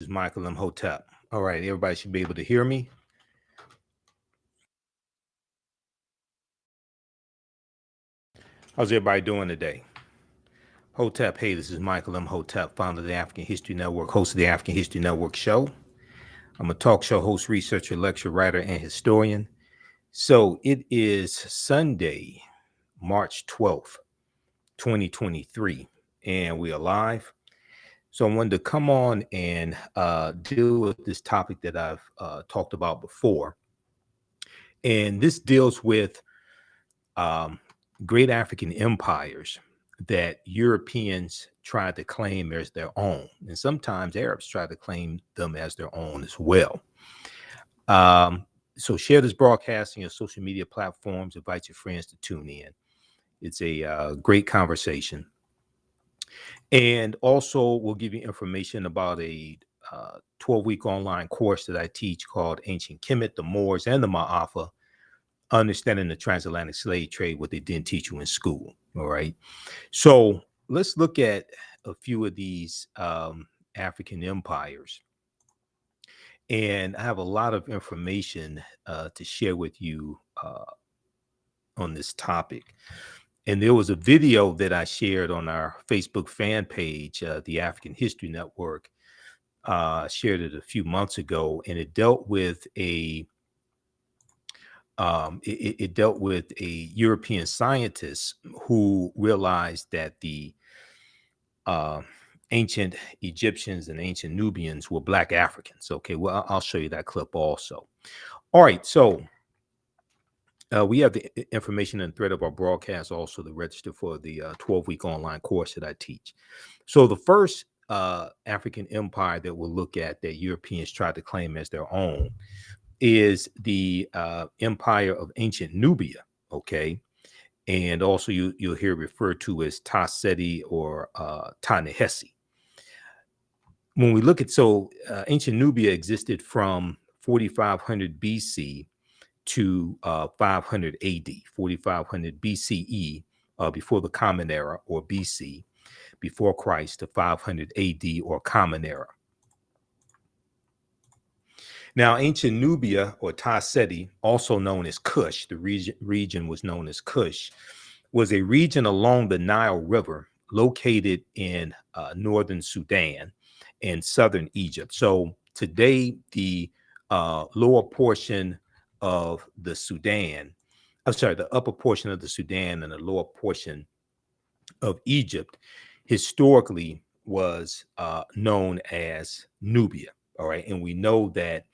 Is Michael Imhotep. All right, everybody should be able to hear me. How's everybody doing today? Hotep, hey, this is Michael Imhotep, founder of the African History Network, host of the African History Network show. I'm a talk show host, researcher, lecturer, writer, and historian. So it is Sunday, March 12th, 2023, and we are live. So I wanted to come on and deal with this topic that I've talked about before. And this deals with um, great African empires that Europeans tried to claim as their own. And sometimes Arabs try to claim them as their own as well. Um, so share this broadcast on your social media platforms. Invite your friends to tune in. It's a great conversation. And also, we'll give you information about a 12-week online course that I teach called Ancient Kemet, the Moors, and the Ma'afa, Understanding the Transatlantic Slave Trade, what they didn't teach you in school. All right. So let's look at a few of these African empires. And I have a lot of information to share with you on this topic. And there was a video that I shared on our Facebook fan page, the African History Network, shared it a few months ago, and it dealt with it dealt with a European scientist who realized that the uh, ancient Egyptians and ancient Nubians were Black Africans. Okay, well, I'll show you that clip also. All right, so we have the information and thread of our broadcast also to register for the 12-week online course that I teach. So the first African empire that we'll look at that Europeans tried to claim as their own is the empire of ancient Nubia. Okay, and also you'll hear referred to as Ta Seti or Ta Nehesi. When we look at ancient Nubia existed from 4500 BC to 500 AD, 4500 BCE, before the Common Era, or BC, before Christ, to 500 AD, or Common Era. Now, ancient Nubia, or Ta Seti, also known as Kush, the region was known as Kush, was a region along the Nile River located in northern Sudan and southern Egypt. So today, the lower portion of the Sudan, the upper portion of the Sudan and the lower portion of Egypt historically was known as Nubia. All right. And we know that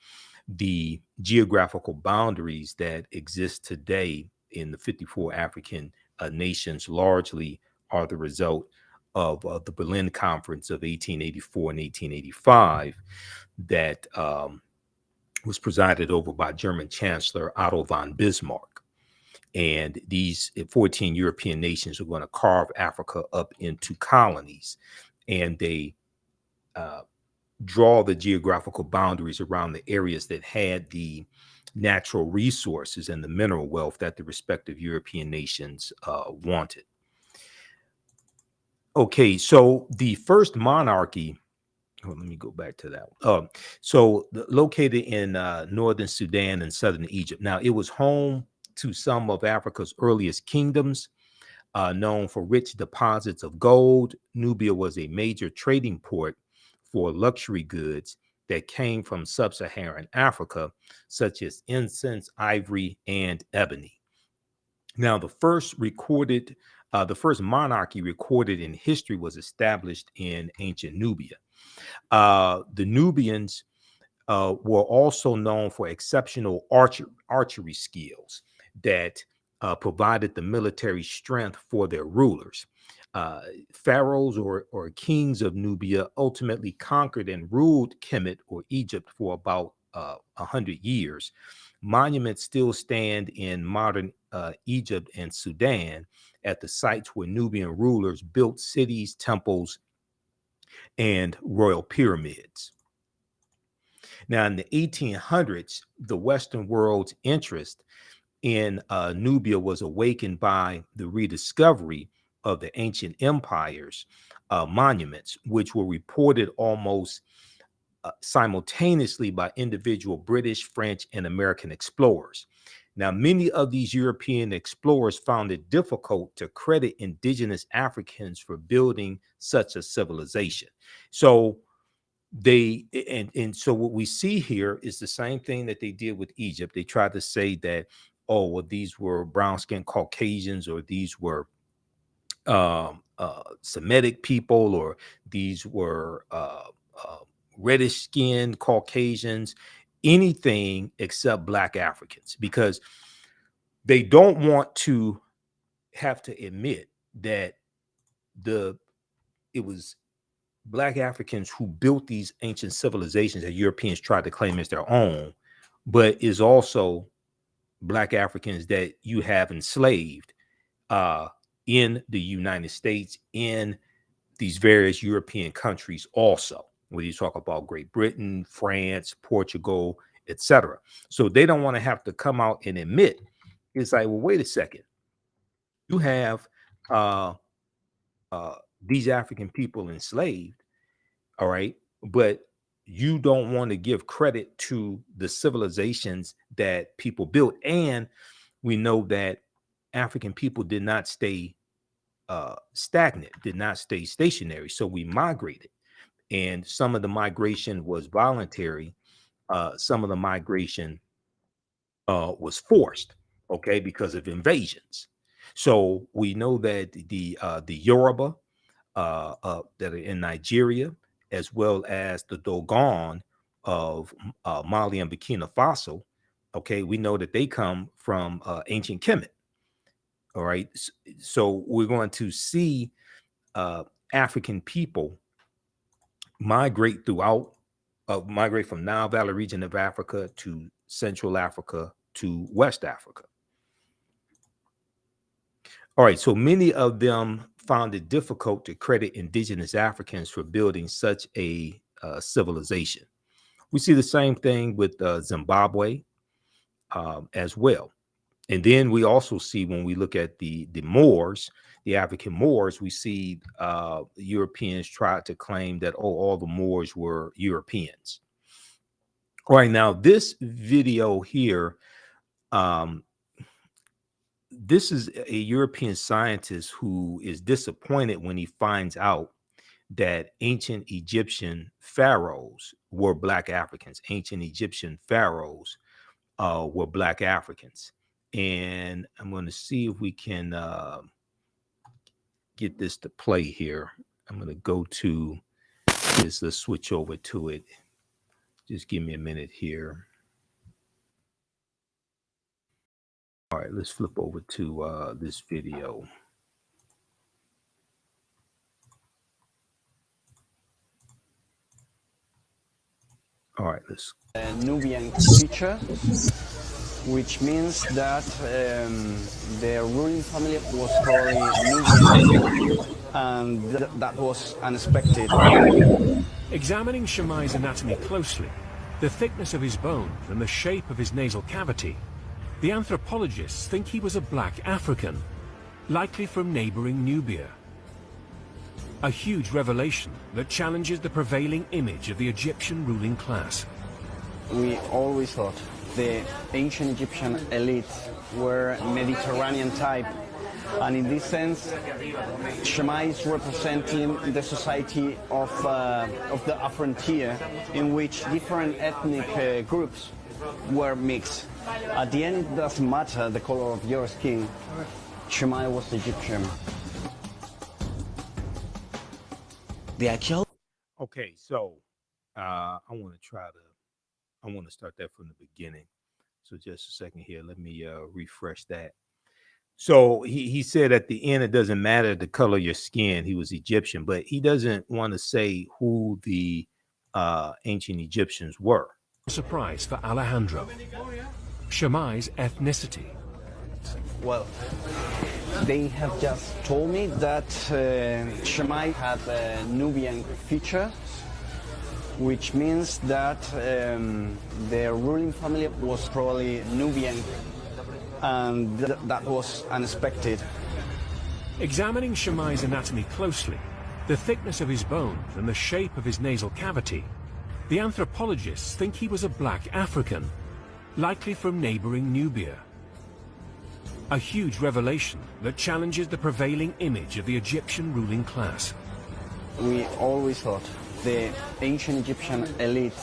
the geographical boundaries that exist today in the 54 African nations largely are the result of the Berlin Conference of 1884 and 1885 that was presided over by German Chancellor Otto von Bismarck. And these 14 European nations are going to carve Africa up into colonies, and they draw the geographical boundaries around the areas that had the natural resources and the mineral wealth that the respective European nations wanted. Okay, so the first monarchy, let me go back to that. Located in northern Sudan and southern Egypt. Now, it was home to some of Africa's earliest kingdoms, known for rich deposits of gold. Nubia was a major trading port for luxury goods that came from sub-Saharan Africa, such as incense, ivory, and ebony. Now, the first monarchy recorded in history was established in ancient Nubia. The Nubians were also known for exceptional archery skills that provided the military strength for their rulers. Pharaohs or kings of Nubia ultimately conquered and ruled Kemet, or Egypt, for about 100 years. Monuments still stand in modern Egypt and Sudan at the sites where Nubian rulers built cities, temples, and royal pyramids. Now, in the 1800s, the Western world's interest in Nubia was awakened by the rediscovery of the ancient empire's monuments, which were reported almost simultaneously by individual British, French, and American explorers. Now, many of these European explorers found it difficult to credit indigenous Africans for building such a civilization. So so what we see here is the same thing that they did with Egypt. They tried to say that, oh, well, these were brown-skinned Caucasians, or these were Semitic people, or these were reddish-skinned Caucasians, anything except Black Africans, because they don't want to have to admit that it was Black Africans who built these ancient civilizations that Europeans tried to claim as their own, but is also Black Africans that you have enslaved in the United States, in these various European countries also, when you talk about Great Britain, France, Portugal, etc. So they don't want to have to come out and admit, it's like, well, wait a second, you have these African people enslaved, all right, but you don't want to give credit to the civilizations that people built. And we know that African people did not stay stagnant, did not stay stationary. So we migrated, and some of the migration was voluntary. Some of the migration was forced, okay, because of invasions. So we know that the Yoruba that are in Nigeria, as well as the Dogon of Mali and Burkina Faso, okay, we know that they come from ancient Kemet. All right, so we're going to see African people migrate migrate from Nile Valley region of Africa to Central Africa to West Africa. All right, so many of them found it difficult to credit indigenous Africans for building such a civilization. We see the same thing with Zimbabwe as well. And then we also see, when we look at the Moors, the African Moors, we see Europeans tried to claim that, oh, all the Moors were Europeans. All right, now this video here, this is a European scientist who is disappointed when he finds out that ancient Egyptian pharaohs were Black Africans. Ancient Egyptian pharaohs were Black Africans. And I'm going to see if we can get this to play here. I'm going to go to this. Let's switch over to it. Just give me a minute here. All right, let's flip over to this video. All right, let's. Nubian feature, which means that the ruling family was probably Nubian, and that was unexpected. Examining Shammai's anatomy closely, the thickness of his bones and the shape of his nasal cavity, the anthropologists think he was a Black African, likely from neighboring Nubia. A huge revelation that challenges the prevailing image of the Egyptian ruling class. We always thought the ancient Egyptian elite were Mediterranean type, and in this sense, Shammai is representing the society of the frontier, in which different ethnic groups were mixed. At the end, it doesn't matter the color of your skin. Shammai was Egyptian. Okay, so I want to start that from the beginning. So just a second here. Let me refresh that. So he said at the end, it doesn't matter the color of your skin. He was Egyptian, but he doesn't want to say who the ancient Egyptians were. Surprise for Alejandro. Shammai's ethnicity. Well, they have just told me that Shammai had Nubian features, which means that the ruling family was probably Nubian, and that was unexpected. Examining Shammai's anatomy closely, the thickness of his bones and the shape of his nasal cavity, The anthropologists think he was a black African, likely from neighboring Nubia. A huge revelation that challenges the prevailing image of the Egyptian ruling class. We always thought the ancient Egyptian elite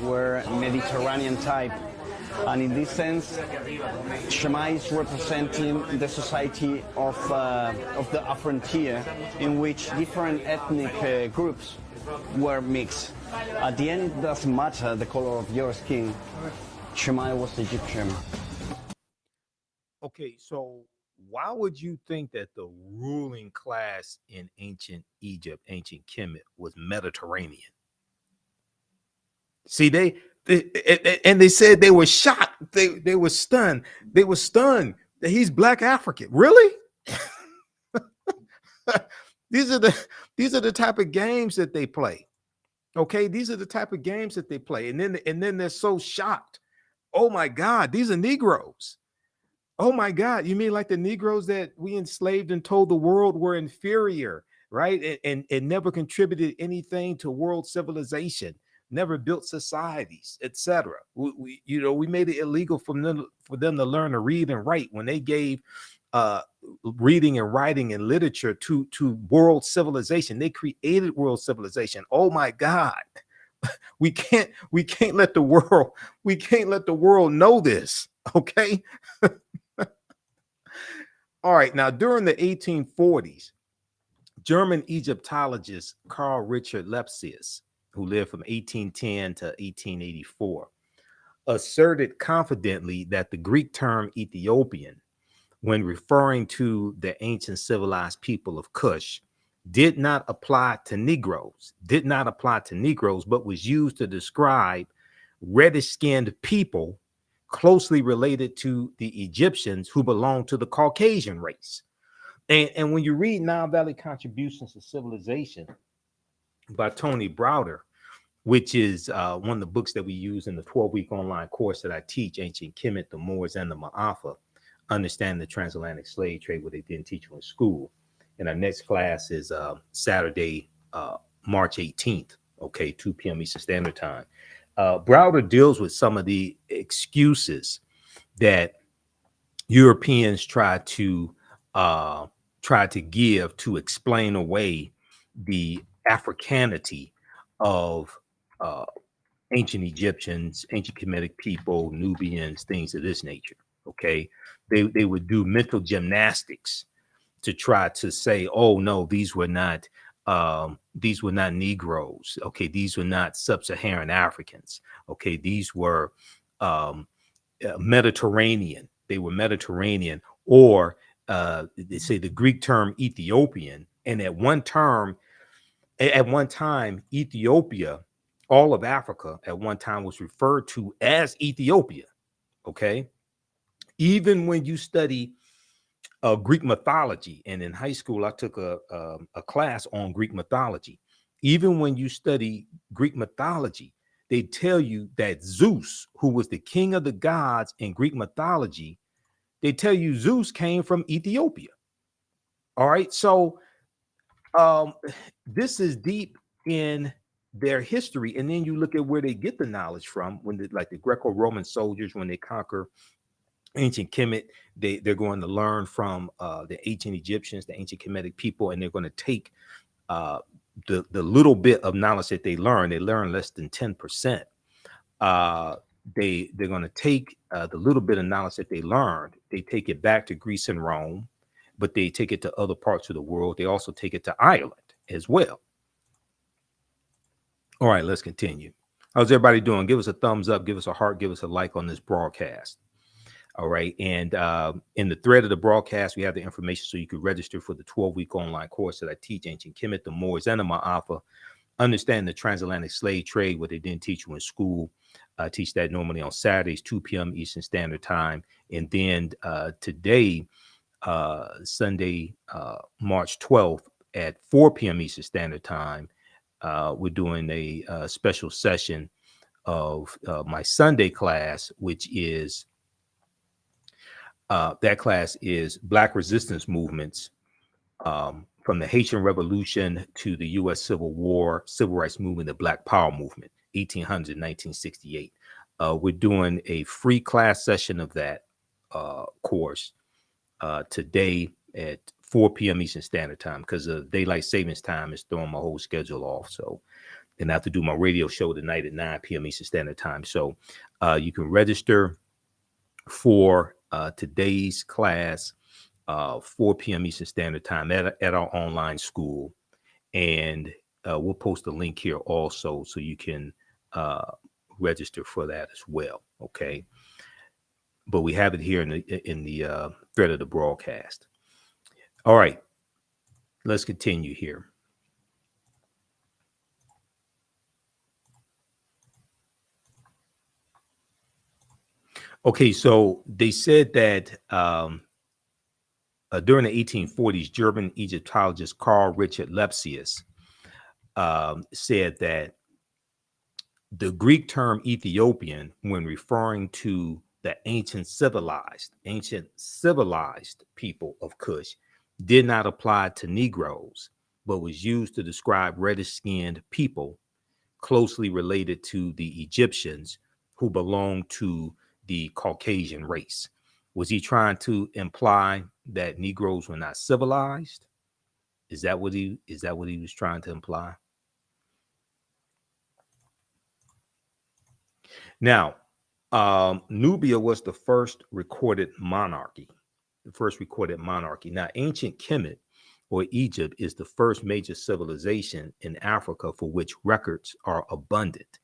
were Mediterranean type, and in this sense, Shema is representing the society of the frontier, in which different ethnic groups were mixed. At the end, it doesn't matter the color of your skin. Shema was Egyptian. Okay, so why would you think that the ruling class in ancient Egypt, ancient Kemet, was Mediterranean? See, they and they said they were shocked. They were stunned. They were stunned that he's black African. Really? These are the type of games that they play. Okay, these are the type of games that they play, and then they're so shocked. Oh my God, these are Negroes. Oh my God, you mean like the Negroes that we enslaved and told the world were inferior, right? And never contributed anything to world civilization, never built societies, etc. We made it illegal for them to learn to read and write when they gave reading and writing and literature to world civilization. They created world civilization. Oh my God. We can't let the world know this. Okay. All right. Now, during the 1840s, German Egyptologist Carl Richard Lepsius, who lived from 1810 to 1884, asserted confidently that the Greek term Ethiopian, when referring to the ancient civilized people of Kush, did not apply to Negroes, but was used to describe reddish-skinned people closely related to the Egyptians who belonged to the Caucasian race. And when you read Nile Valley Contributions to Civilization by Tony Browder, which is one of the books that we use in the 12-week online course that I teach, Ancient Kemet, the Moors, and the Ma'afa, Understand the Transatlantic Slave Trade, what they didn't teach you in school. And our next class is Saturday, March 18th, okay, 2 p.m. Eastern Standard Time. Browder deals with some of the excuses that Europeans try to give to explain away the Africanity of ancient Egyptians, ancient Kemetic people, Nubians, things of this nature. Okay, they would do mental gymnastics to try to say, oh no, these were not Negroes. Okay, these were not sub-Saharan Africans. Okay, these were Mediterranean. They were Mediterranean, or they say the Greek term Ethiopian. And at one time, Ethiopia, all of Africa, at one time was referred to as Ethiopia. Okay, even when you study Greek mythology, and in high school I took a class on Greek mythology. Even when you study Greek mythology, they tell you that Zeus, who was the king of the gods in Greek mythology, they tell you Zeus came from Ethiopia. All right, so this is deep in their history, and then you look at where they get the knowledge from. When like the Greco-Roman soldiers, when they conquer ancient Kemet, they're going to learn from the ancient Egyptians, the ancient Kemetic people, and they're going to take the little bit of knowledge that they learn less than 10%. They're going to take the little bit of knowledge that they learned, they take it back to Greece and Rome, but they take it to other parts of the world. They also take it to Ireland as well. All right, let's continue. How's everybody doing? Give us a thumbs up, give us a heart, give us a like on this broadcast. All right. And in the thread of the broadcast, we have the information so you could register for the 12-week online course that I teach, Ancient Kemet, the Moors, and the Ma'afa. Understand the Transatlantic Slave Trade, what they didn't teach you in school. I teach that normally on Saturdays, 2 p.m. Eastern Standard Time. And then today, Sunday, March 12th at 4 p.m. Eastern Standard Time, we're doing a special session of my Sunday class, which is that class is Black resistance movements from the Haitian Revolution to the U.S. Civil War, Civil Rights Movement, the Black Power Movement. 1800 1968. We're doing a free class session of that course today at 4 p.m. Eastern Standard Time, because of daylight savings time is throwing my whole schedule off. So, and I have to do my radio show tonight at 9 p.m. Eastern Standard Time. So you can register for today's class, 4 p.m. Eastern Standard Time at our online school. And we'll post a link here also so you can register for that as well. Okay. But we have it here in the thread of the broadcast. All right. Let's continue here. Okay, so they said that during the 1840s, German Egyptologist Carl Richard Lepsius said that the Greek term Ethiopian, when referring to the ancient civilized people of Kush, did not apply to Negroes, but was used to describe reddish-skinned people closely related to the Egyptians who belonged to the Caucasian race. Was he trying to imply that Negroes were not civilized? Is that what he was trying to imply? Now, Nubia was the first recorded monarchy. Now, ancient Kemet, or Egypt, is the first major civilization in Africa for which records are abundant.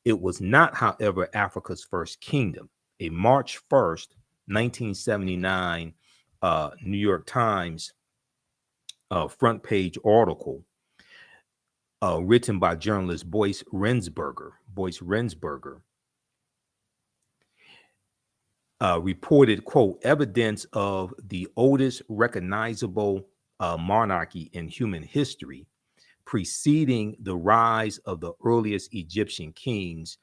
It was not, however, Africa's first kingdom. A March 1st, 1979 New York Times front page article written by journalist Boyce Rensberger, reported, quote, evidence of the oldest recognizable monarchy in human history, preceding the rise of the earliest Egyptian kings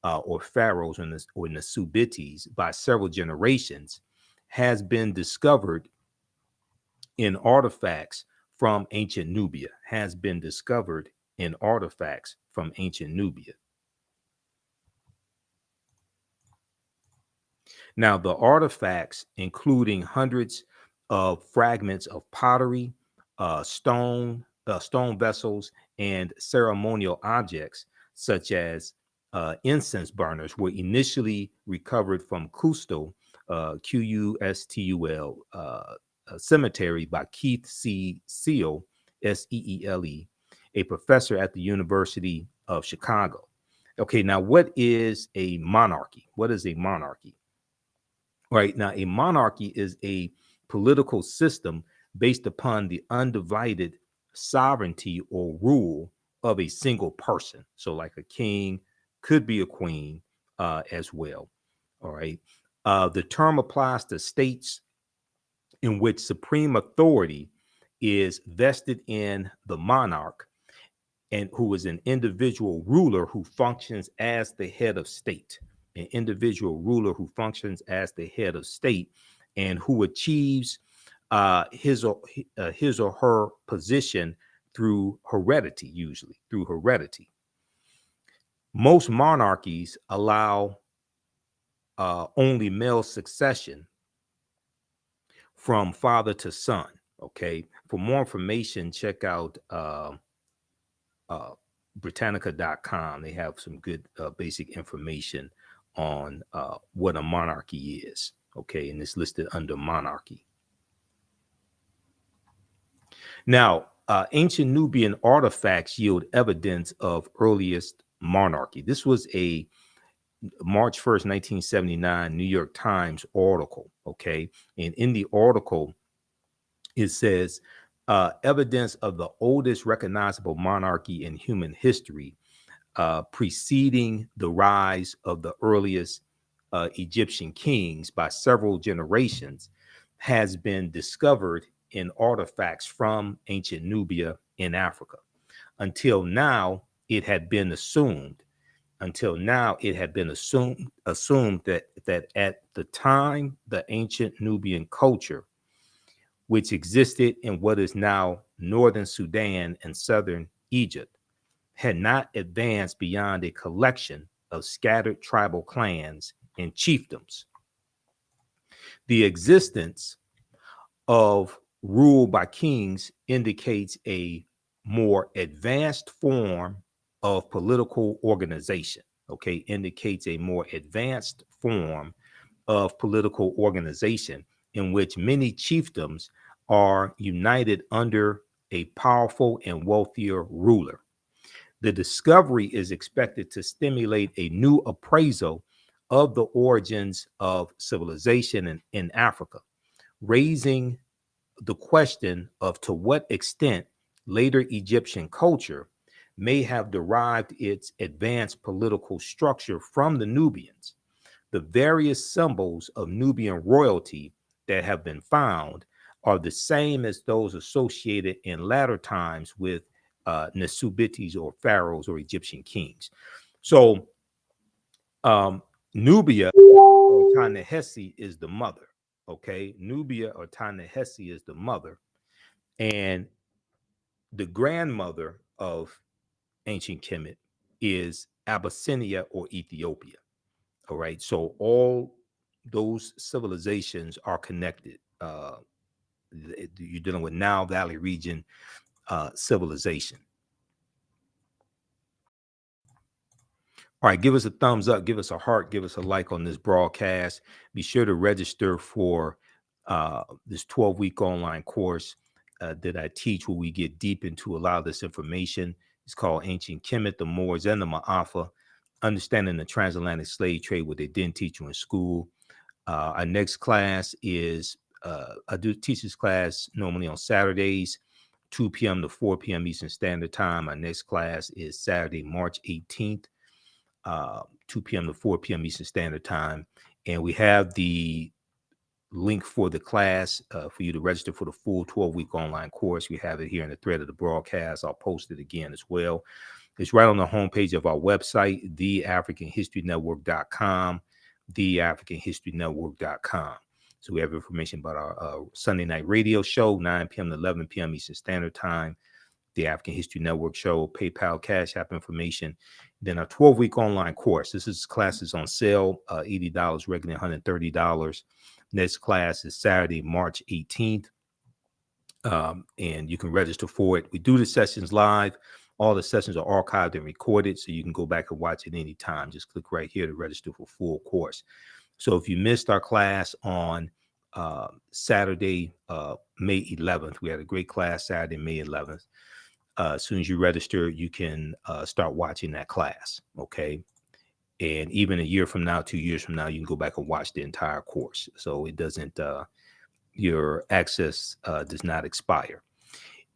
or pharaohs or Nasubites by several generations, has been discovered in artifacts from ancient Nubia. Now, the artifacts, including hundreds of fragments of pottery, stone vessels, and ceremonial objects, such as incense burners, were initially recovered from Custul, Qustul, cemetery by Keith C. Seale, Seele, a professor at the University of Chicago. Okay, now what is a monarchy? Right now, a monarchy is a political system based upon the undivided sovereignty or rule of a single person. So like a king, could be a queen as well. All right. The term applies to states in which supreme authority is vested in the monarch, and who is an individual ruler who functions as the head of state. And who achieves his or her position through heredity, usually through heredity. Most monarchies allow only male succession from father to son. Okay. For more information, check out Britannica.com. They have some good basic information on what a monarchy is. Okay. And it's listed under monarchy. Now, ancient Nubian artifacts yield evidence of earliest monarchy. This was a March 1st, 1979 New York Times article. Okay. And in the article, it says, evidence of the oldest recognizable monarchy in human history, preceding the rise of the earliest Egyptian kings by several generations, has been discovered in artifacts from ancient Nubia in Africa. Until now, it had been assumed that at the time, the ancient Nubian culture, which existed in what is now northern Sudan and southern Egypt, had not advanced beyond a collection of scattered tribal clans and chiefdoms. The existence of rule by kings indicates a more advanced form of political organization. Okay, indicates a more advanced form of political organization in which many chiefdoms are united under a powerful and wealthier ruler. The discovery is expected to stimulate a new appraisal of the origins of civilization in Africa, raising the question of to what extent later Egyptian culture may have derived its advanced political structure from the Nubians. The various symbols of Nubian royalty that have been found are the same as those associated in latter times with Nasubites or pharaohs or Egyptian kings. So Nubia or Ta-Nehesi is the mother. Okay, Nubia or Ta-Nehesi is the mother, and the grandmother of ancient Kemet is Abyssinia or Ethiopia. All right, so all those civilizations are connected. You're dealing with Nile Valley region civilization. All right, give us a thumbs up, give us a heart, give us a like on this broadcast. Be sure to register for this 12-week online course that I teach, where we get deep into a lot of this information. It's called Ancient Kemet, the Moors, and the Ma'afa, Understanding the Transatlantic Slave Trade, what they didn't teach you in school. Our next class is, I do teach this class normally on Saturdays, 2 p.m. to 4 p.m. Eastern Standard Time. Our next class is Saturday, March 18th. 2 p.m. to 4 p.m. Eastern Standard Time. And we have the link for the class for you to register for the full 12-week online course. We have it here in the thread of the broadcast. I'll post it again as well. It's right on the homepage of our website, TheAfricanHistoryNetwork.com, TheAfricanHistoryNetwork.com. So we have information about our Sunday night radio show, 9 p.m. to 11 p.m. Eastern Standard Time. The African History Network show, PayPal, Cash App information. Then our 12-week online course. This class is on sale, $80, regular $130. Next class is Saturday, March 18th. And you can register for it. We do the sessions live. All the sessions are archived and recorded, so you can go back and watch it anytime. Just click right here to register for full course. So if you missed our class on Saturday, May 11th, we had a great class Saturday, May 11th. As soon as you register, you can start watching that class, okay? And even a year from now, 2 years from now, you can go back and watch the entire course. So it doesn't, your access does not expire.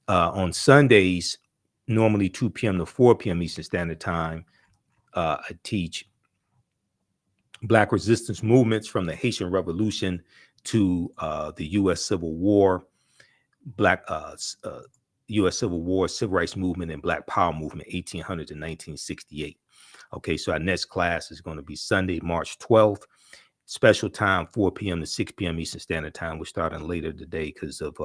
On Sundays, normally 2 p.m. to 4 p.m. Eastern Standard Time, I teach Black resistance movements from the Haitian Revolution to the U.S. Civil War, U.S. Civil War, Civil Rights Movement, and Black Power Movement, 1800 to 1968. Okay, so our next class is going to be Sunday, March 12th. Special time, 4 p.m. to 6 p.m. Eastern Standard Time. We're starting later today because of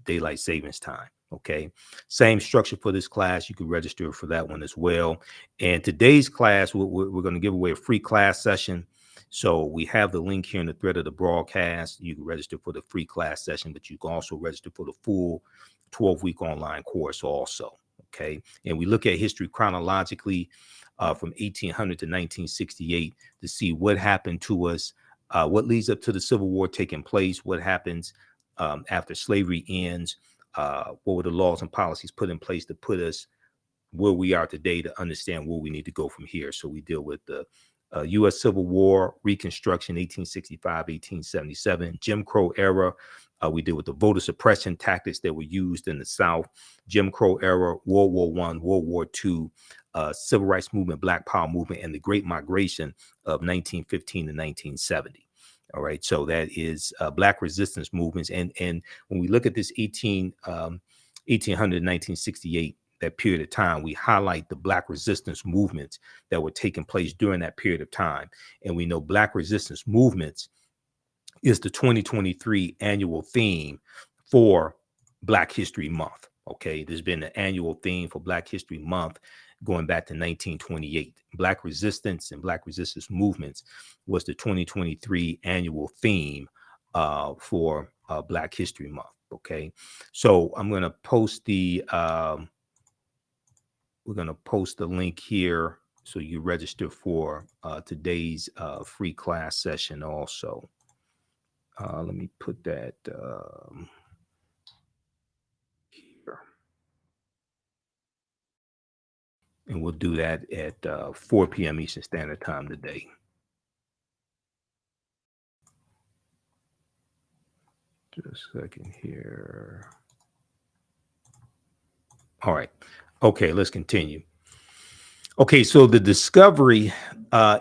daylight savings time. Okay, same structure for this class. You can register for that one as well. And today's class, we're going to give away a free class session. So we have the link here in the thread of the broadcast. You can register for the free class session, but you can also register for the full 12-week online course also. Okay, and we look at history chronologically from 1800 to 1968 to see what happened to us, what leads up to the Civil War taking place, what happens after slavery ends, what were the laws and policies put in place to put us where we are today, to understand where we need to go from here. So we deal with the U.S. Civil War, Reconstruction, 1865, 1877, Jim Crow era. We deal with the voter suppression tactics that were used in the South, Jim Crow era, World War I, World War II, Civil Rights Movement, Black Power Movement, and the Great Migration of 1915 to 1970. All right, so that is Black resistance movements. And when we look at this 1800 1968, that period of time, we highlight the Black resistance movements that were taking place during that period of time. And we know Black resistance movements is the 2023 annual theme for Black History Month. Okay, there's been an annual theme for Black History Month going back to 1928. Black resistance and Black resistance movements was the 2023 annual theme for Black History Month. Okay, so I'm going to post the we're going to post the link here so you register for today's free class session also. Let me put that here. And we'll do that at 4 p.m. Eastern Standard Time today. Just a second here. All right. Okay, let's continue. Okay, so the discovery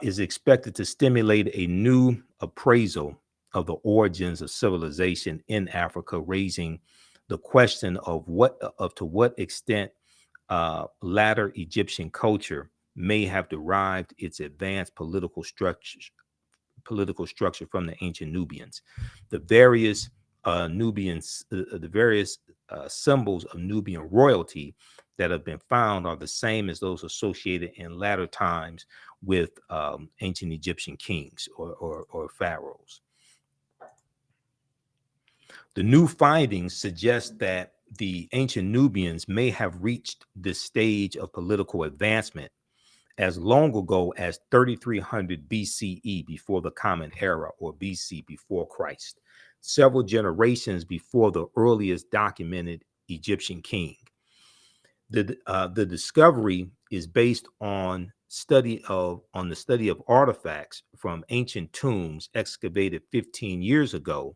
is expected to stimulate a new appraisal of the origins of civilization in Africa, raising the question of to what extent latter Egyptian culture may have derived its advanced political structure from the ancient Nubians. The various symbols of Nubian royalty that have been found are the same as those associated in latter times with ancient Egyptian kings or pharaohs. The new findings suggest that the ancient Nubians may have reached this stage of political advancement as long ago as 3300 BCE, before the Common Era, or BC, before Christ, several generations before the earliest documented Egyptian king. The discovery is based on the study of artifacts from ancient tombs excavated 15 years ago,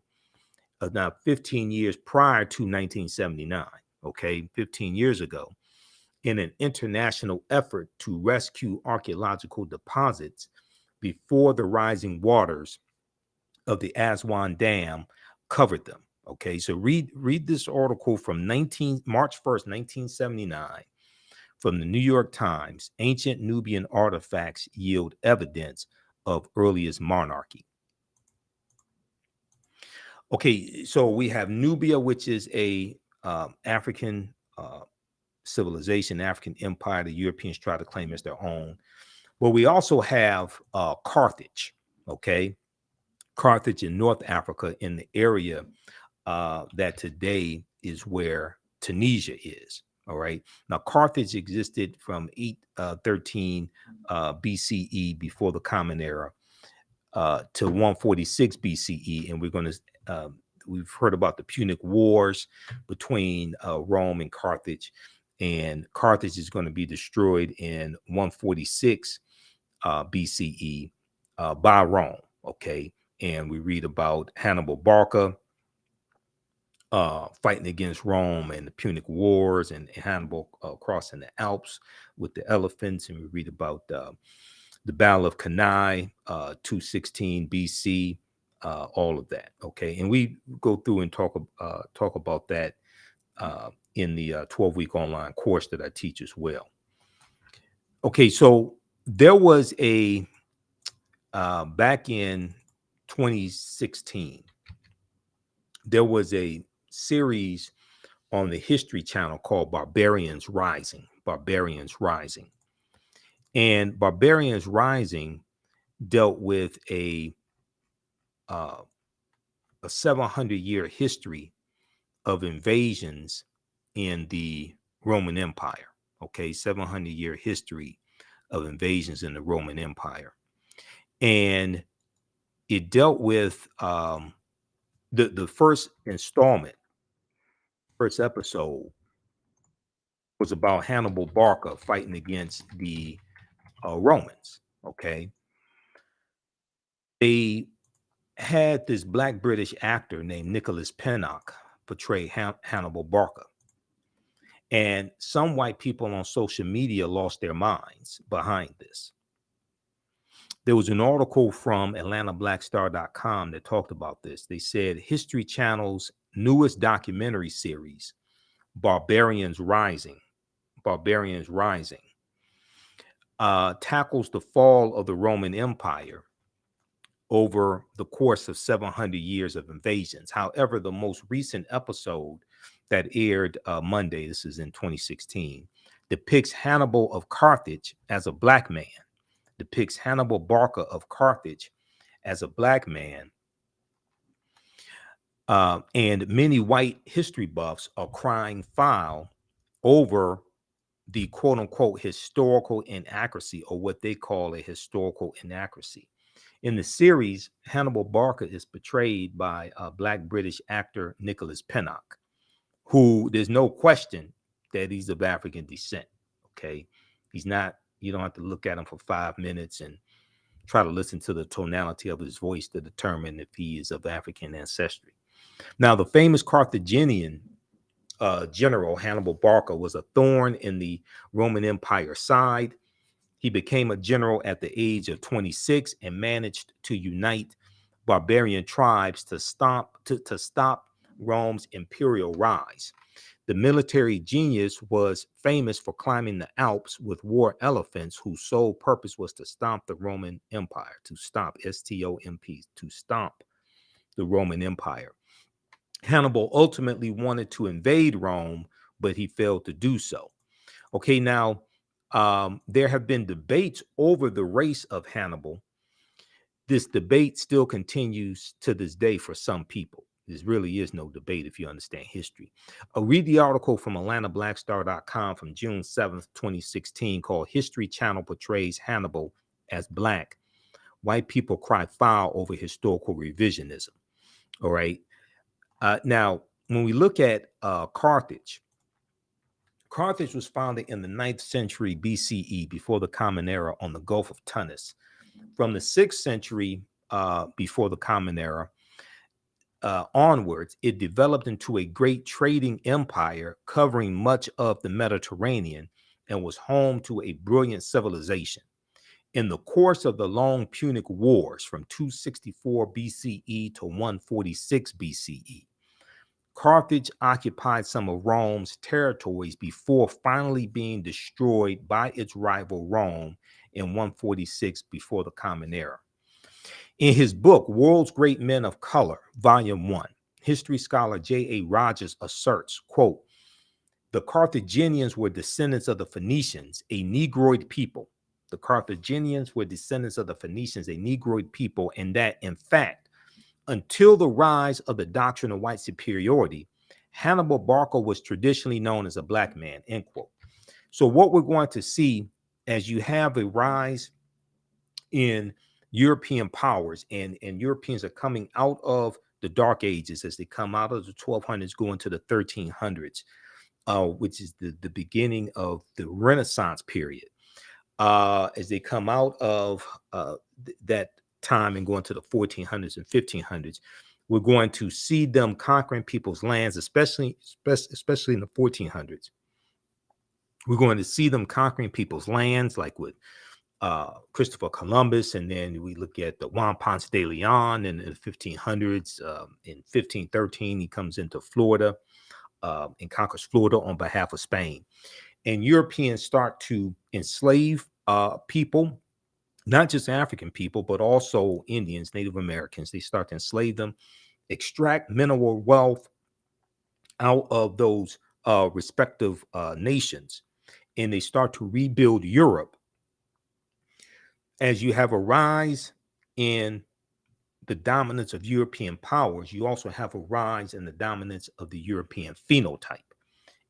now 15 years prior to 1979, okay, 15 years ago, in an international effort to rescue archaeological deposits before the rising waters of the Aswan Dam covered them. Okay, so read this article from March 1st, 1979, from the New York Times. Ancient Nubian artifacts yield evidence of earliest monarchy. Okay, so we have Nubia, which is a African civilization, African empire. The Europeans try to claim as their own. But we also have Carthage. Okay, Carthage in North Africa, in the area that today is where Tunisia is. All right. Now, Carthage existed from 813 BCE, before the Common Era, to 146 BCE, and we've heard about the Punic Wars between Rome and Carthage, and Carthage is going to be destroyed in 146 BCE by Rome. Okay, and we read about Hannibal Barca fighting against Rome and the Punic Wars, and Hannibal crossing the Alps with the elephants, and we read about the Battle of Cannae, 216 BC, all of that. Okay, and we go through and talk about that in the 12-week online course that I teach as well. Okay, so there was a back in 2016, there was a series on the History Channel called Barbarians Rising. And Barbarians Rising dealt with a 700-year history of invasions in the Roman Empire. Okay, 700-year history of invasions in the Roman Empire. And it dealt with the first installment, first episode was about Hannibal Barca fighting against the Romans. Okay, they had this Black British actor named Nicholas Pinnock portray Hannibal Barca, and some white people on social media lost their minds behind this. There was an article from AtlantaBlackStar.com that talked about this. They said History Channel's newest documentary series, Barbarians Rising, tackles the fall of the Roman Empire over the course of 700 years of invasions. However, the most recent episode that aired Monday, this is in 2016, depicts Hannibal of Carthage as a black man, depicts Hannibal Barca of Carthage as a black man. And many white history buffs are crying foul over the quote unquote historical inaccuracy, or what they call a historical inaccuracy. In the series, Hannibal Barca is portrayed by Black British actor Nicholas Pinnock, who there's no question that he's of African descent. Okay. He's not, you don't have to look at him for 5 minutes and try to listen to the tonality of his voice to determine if he is of African ancestry. Now, the famous Carthaginian general Hannibal Barca was a thorn in the Roman Empire side. He became a general at the age of 26 and managed to unite barbarian tribes to stop Rome's imperial rise. The military genius was famous for climbing the Alps with war elephants whose sole purpose was to stomp the Roman Empire, to stomp, S-T-O-M-P, to stomp the Roman Empire. Hannibal ultimately wanted to invade Rome, but he failed to do so. Okay, now there have been debates over the race of Hannibal. This debate still continues to this day for some people. There really is no debate if you understand history. Read the article from AtlantaBlackStar.com from June 7th, 2016 called History Channel Portrays Hannibal as Black. White people cry foul over historical revisionism. All right. Now, when we look at Carthage, Carthage was founded in the 9th century BCE, before the Common Era, on the Gulf of Tunis. From the 6th century before the Common Era onwards, it developed into a great trading empire covering much of the Mediterranean and was home to a brilliant civilization. In the course of the long Punic Wars from 264 BCE to 146 BCE, Carthage occupied some of Rome's territories before finally being destroyed by its rival Rome in 146 before the Common Era. In his book, World's Great Men of Color, Volume 1, history scholar J.A. Rogers asserts, quote, the Carthaginians were descendants of the Phoenicians, a Negroid people. The Carthaginians were descendants of the Phoenicians, a Negroid people, and that, in fact, until the rise of the doctrine of white superiority, Hannibal Barca was traditionally known as a black man, end quote. So what we're going to see as you have a rise in European powers, and Europeans are coming out of the Dark Ages as they come out of the 1200s, going to the 1300s, which is the beginning of the Renaissance period. As they come out of that time and going to the 1400s and 1500s, we're going to see them conquering people's lands, especially in the 1400s. We're going to see them conquering people's lands, like with Christopher Columbus, and then we look at the Juan Ponce de Leon in the 1500s. In 1513, he comes into Florida and conquers Florida on behalf of Spain. And Europeans start to enslave people, not just African people, but also Indians, Native Americans. They start to enslave them, extract mineral wealth out of those respective nations, and they start to rebuild Europe. As you have a rise in the dominance of European powers, you also have a rise in the dominance of the European phenotype.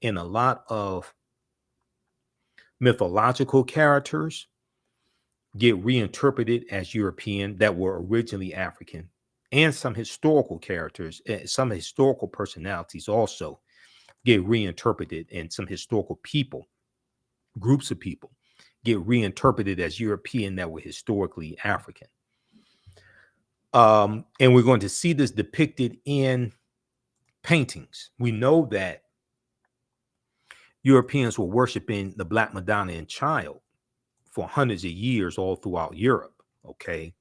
And a lot of mythological characters get reinterpreted as European that were originally African, and some historical characters, some historical personalities also get reinterpreted, and some historical people, groups of people, get reinterpreted as European that were historically African. And we're going to see this depicted in paintings. We know that Europeans were worshiping the Black Madonna and Child for hundreds of years all throughout Europe, okay?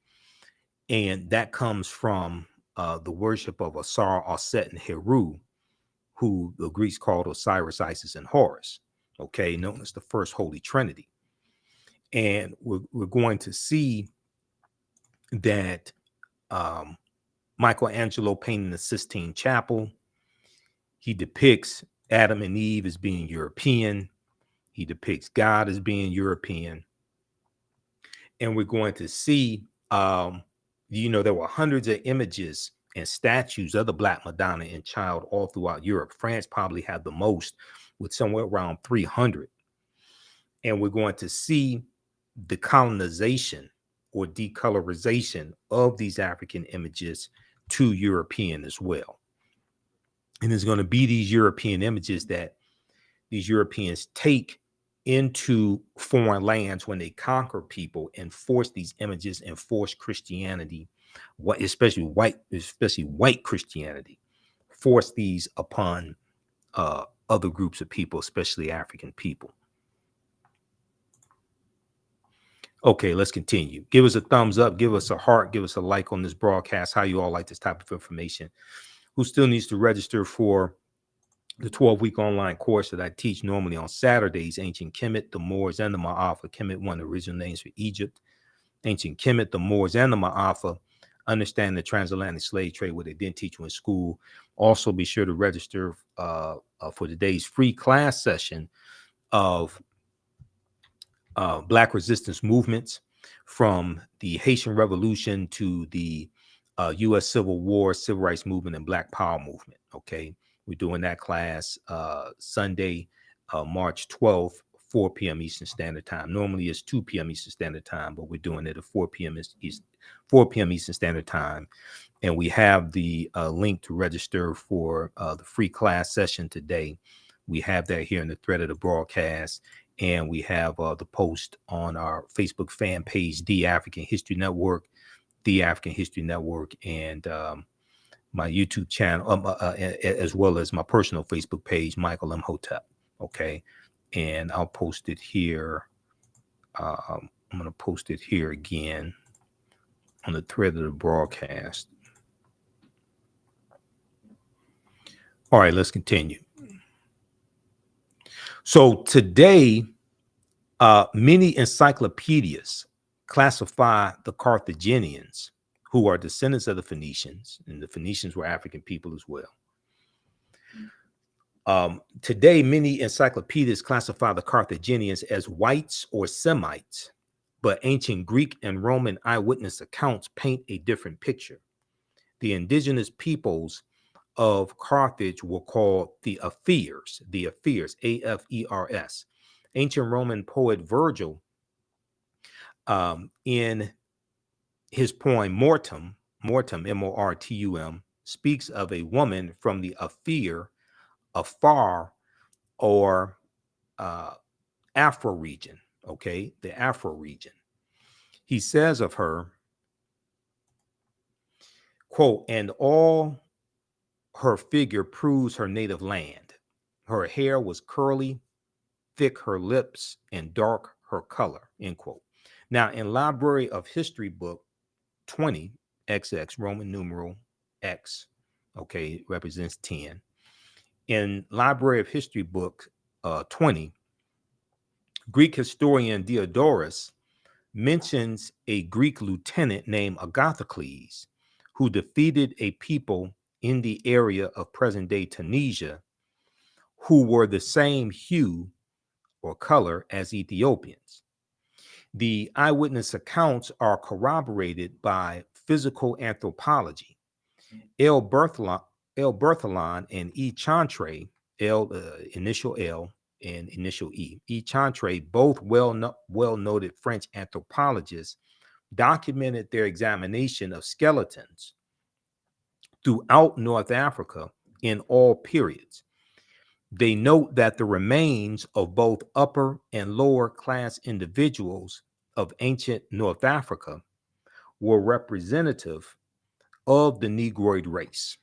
And that comes from the worship of Asar, Aset, and Heru, who the Greeks called Osiris, Isis, and Horus, okay, known as the First Holy Trinity. And we're going to see that Michelangelo painting the Sistine Chapel, he depicts Adam and Eve as being European. He depicts God as being European. And we're going to see, there were hundreds of images and statues of the Black Madonna and Child all throughout Europe. France probably had the most, with somewhere around 300. And we're going to see the colonization or decolorization of these African images to European as well. And there's going to be these European images that these Europeans take into foreign lands when they conquer people and force these images and force Christianity, especially white Christianity, force these upon other groups of people, especially African people. Okay, let's continue. Give us a thumbs up, give us a heart, give us a like on this broadcast. How you all like this type of information? Who still needs to register for the 12-week online course that I teach normally on Saturdays? Ancient Kemet, the Moors, and the Ma'afa. Kemet, one of the original names for Egypt. Ancient Kemet, the Moors, and the Ma'afa. Understand the transatlantic slave trade, what they didn't teach you in school. Also, be sure to register for today's free class session of Black resistance movements from the Haitian Revolution to the U.S. Civil War, Civil Rights Movement, and Black Power movement. Okay, we're doing that class Sunday, March 12th, 4 p.m. Eastern Standard Time. Normally it's 2 p.m. Eastern Standard Time, but we're doing it at 4 p.m. Eastern Standard Time. And we have the link to register for the free class session today. We have that here in the thread of the broadcast. And we have the post on our Facebook fan page, The African History Network, The African History Network, and my YouTube channel, as well as my personal Facebook page, Michael Imhotep. Okay. And I'll post it here. I'm going to post it here again on the thread of the broadcast. All right, let's continue. So today, many encyclopedias classify the Carthaginians, who are descendants of the Phoenicians, and the Phoenicians were African people as well. Today, many encyclopedias classify the Carthaginians as whites or Semites, but ancient Greek and Roman eyewitness accounts paint a different picture. The indigenous peoples of Carthage were called the Afers, A-F-E-R-S. Ancient Roman poet Virgil, in his poem Mortum, M-O-R-T-U-M, speaks of a woman from the Afar, or Afro region, okay, the Afro region. He says of her, quote, "And all her figure proves her native land. Her hair was curly, thick her lips, and dark her color," end quote. Now, in Library of History book 20, XX, Roman numeral X, okay, it represents 10. In Library of History book 20, Greek historian Diodorus mentions a Greek lieutenant named Agathocles, who defeated a people in the area of present-day Tunisia who were the same hue or color as Ethiopians. The eyewitness accounts are corroborated by physical anthropology. L. Berthelon and E. Chantre, initial L and initial E. E. Chantre, both well-noted French anthropologists, documented their examination of skeletons throughout North Africa in all periods. They note that the remains of both upper and lower class individuals of ancient North Africa were representative of the Negroid race,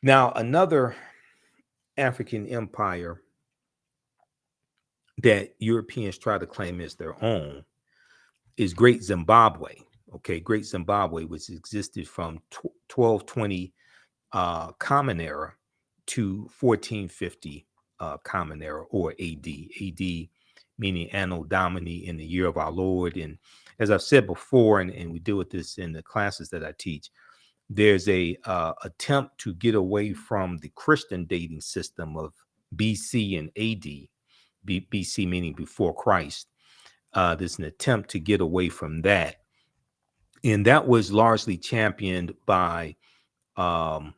Now, another African empire that Europeans try to claim as their own is Great Zimbabwe. Okay, Great Zimbabwe, which existed from 1220 Common Era to 1450 Common Era, or AD. AD meaning Anno Domini, in the year of our Lord. And as I've said before, and we deal with this in the classes that I teach, there's a attempt to get away from the Christian dating system of BC and AD, BC meaning before Christ. There's an attempt to get away from that. And that was largely championed by the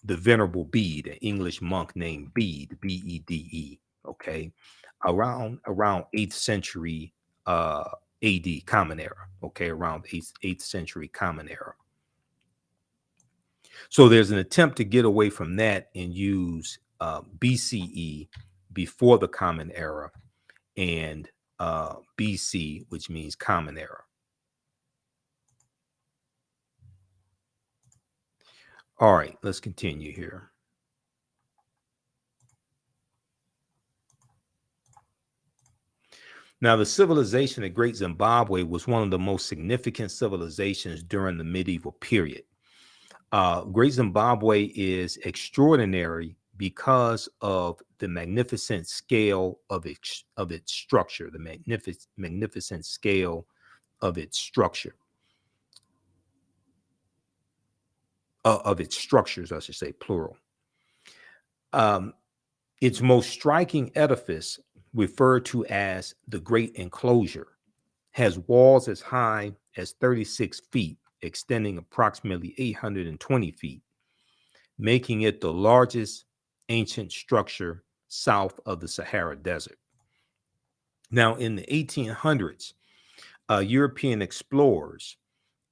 Venerable Bede, an English monk named Bede, Bede, okay, around 8th century AD, Common Era, okay, around 8th century Common Era. So there's an attempt to get away from that and use BCE, before the Common Era, and BC, which means Common Era. All right, let's continue here. Now, the civilization of Great Zimbabwe was one of the most significant civilizations during the medieval period. Great Zimbabwe is extraordinary because of the magnificent scale of its structure, the magnificent scale of its structure, of its structures, I should say, plural. Its most striking edifice, referred to as the Great Enclosure, has walls as high as 36 feet, extending approximately 820 feet, making it the largest ancient structure south of the Sahara Desert. Now, in the 1800s, European explorers,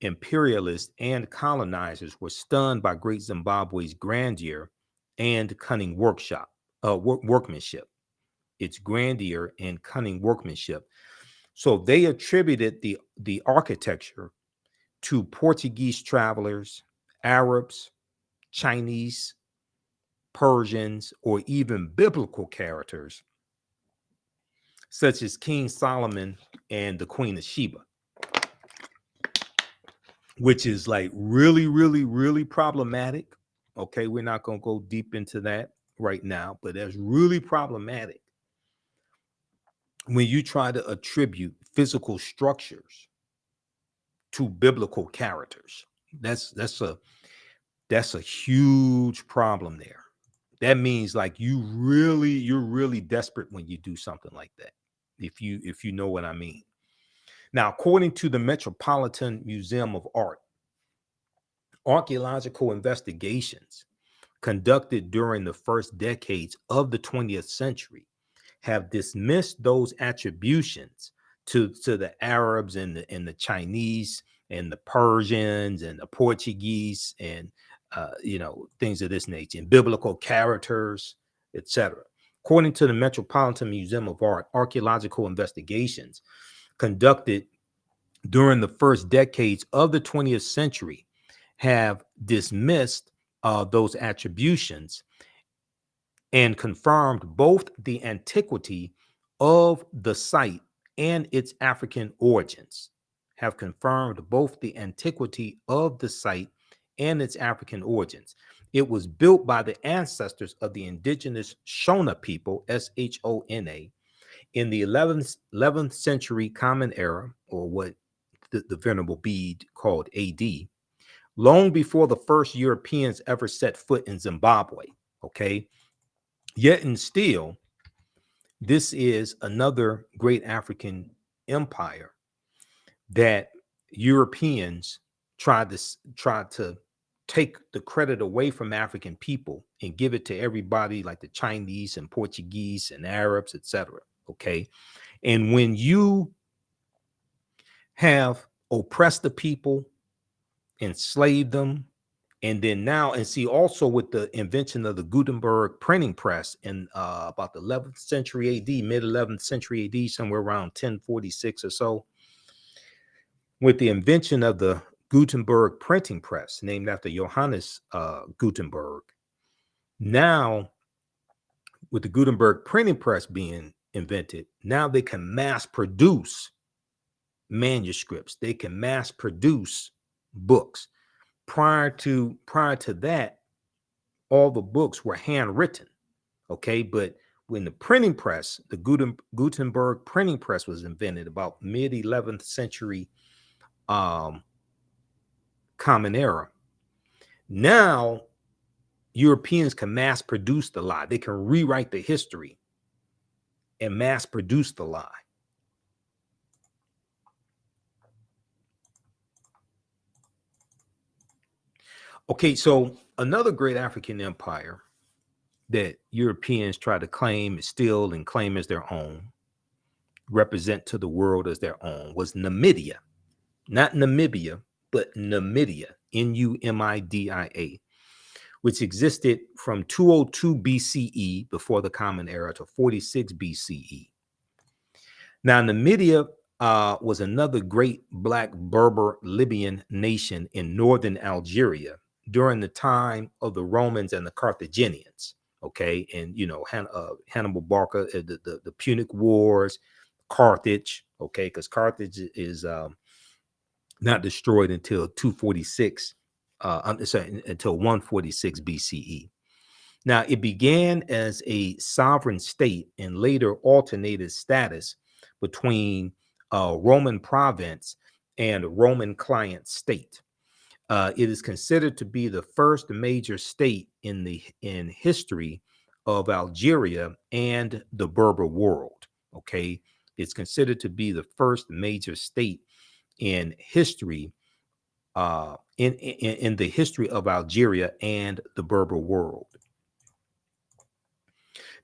imperialists, and colonizers were stunned by Great Zimbabwe's grandeur and cunning workmanship. Its grandeur and cunning workmanship. So they attributed the architecture to Portuguese travelers, Arabs, Chinese, Persians, or even biblical characters such as King Solomon and the Queen of Sheba, which is like really, really, really problematic. Okay, we're not going to go deep into that right now, but that's really problematic when you try to attribute physical structures to biblical characters. That's a huge problem there. That means like you're really desperate when you do something like that, if you know what I mean. Now, according to the Metropolitan Museum of Art, archaeological investigations conducted during the first decades of the 20th century have dismissed those attributions to the Arabs and the Chinese and the Persians and the Portuguese and things of this nature, and biblical characters, etc. According to the Metropolitan Museum of Art, archaeological investigations conducted during the first decades of the 20th century have dismissed those attributions and confirmed both the antiquity of the site and its African origins. Have confirmed both the antiquity of the site and its African origins. It was built by the ancestors of the indigenous Shona people, Shona, in the 11th century Common Era, or what the Venerable Bede called AD, long before the first Europeans ever set foot in Zimbabwe. Okay. Yet and still, this is another great African empire that Europeans tried to take the credit away from African people and give it to everybody like the Chinese and Portuguese and Arabs, etc. Okay. And when you have oppressed the people, enslaved them, and then now, and see also with the invention of the Gutenberg printing press in about the 11th century AD, mid 11th century AD, somewhere around 1046 or so, with the invention of the Gutenberg printing press, named after Johannes Gutenberg. Now, with the Gutenberg printing press being invented, now they can mass produce manuscripts. They can mass produce books. Prior to that, all the books were handwritten. Okay, but when the printing press, the Gutenberg printing press was invented about mid 11th century Common Era, Now, Europeans can mass produce the lie. They can rewrite the history and mass produce the lie. Okay, so another great African empire that Europeans try to claim, steal, and claim as their own, represent to the world as their own, was Numidia. Not Namibia, but Numidia, Numidia, which existed from 202 BCE, before the Common Era, to 46 BCE. Now, Numidia was another great Black Berber Libyan nation in northern Algeria during the time of the Romans and the Carthaginians. Okay, and Hannibal Barca, the Punic Wars, Carthage. Okay, because Carthage is not destroyed until 246. Until 146 BCE. Now, it began as a sovereign state and later alternated status between Roman province and Roman client state. It is considered to be the first major state in history of Algeria and the Berber world. Okay, it's considered to be the first major state in history, in the history of Algeria and the Berber world.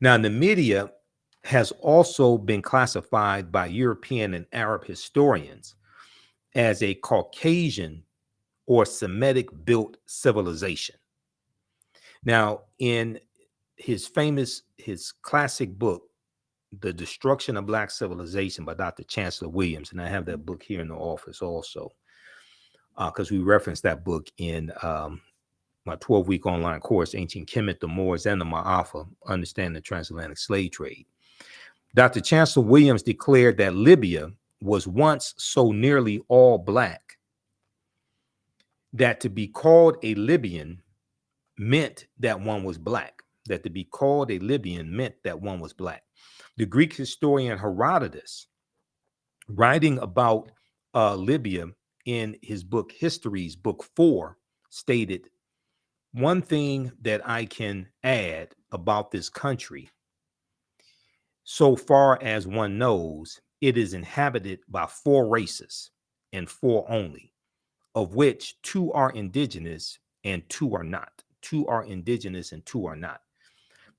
Now, Numidia has also been classified by European and Arab historians as a Caucasian or Semitic built civilization. Now, in his classic book, The Destruction of Black Civilization by Dr. Chancellor Williams, and I have that book here in the office also, because we referenced that book in my 12-week online course, Ancient Kemet, the Moors, and the Ma'afa, Understanding the Transatlantic Slave Trade. Dr. Chancellor Williams declared that Libya was once so nearly all Black that to be called a Libyan meant that one was Black. That to be called a Libyan meant that one was Black. The Greek historian Herodotus, writing about Libya in his book Histories, book 4, stated, "One thing that I can add about this country, so far as one knows, it is inhabited by 4 races, and 4 only, of which 2 are indigenous and 2 are not. 2 are indigenous and 2 are not.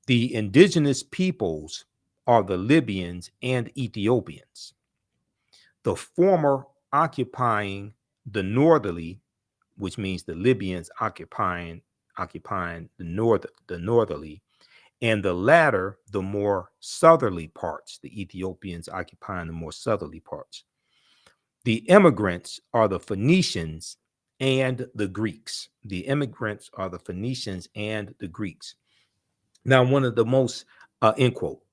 The indigenous peoples are the Libyans and Ethiopians, the former occupying the northerly," which means the Libyans occupying the northerly, and the latter the more southerly parts, the Ethiopians occupying the more southerly parts. "The immigrants are the Phoenicians and the Greeks." The immigrants are the Phoenicians and the Greeks. Now, one of the most, end quote.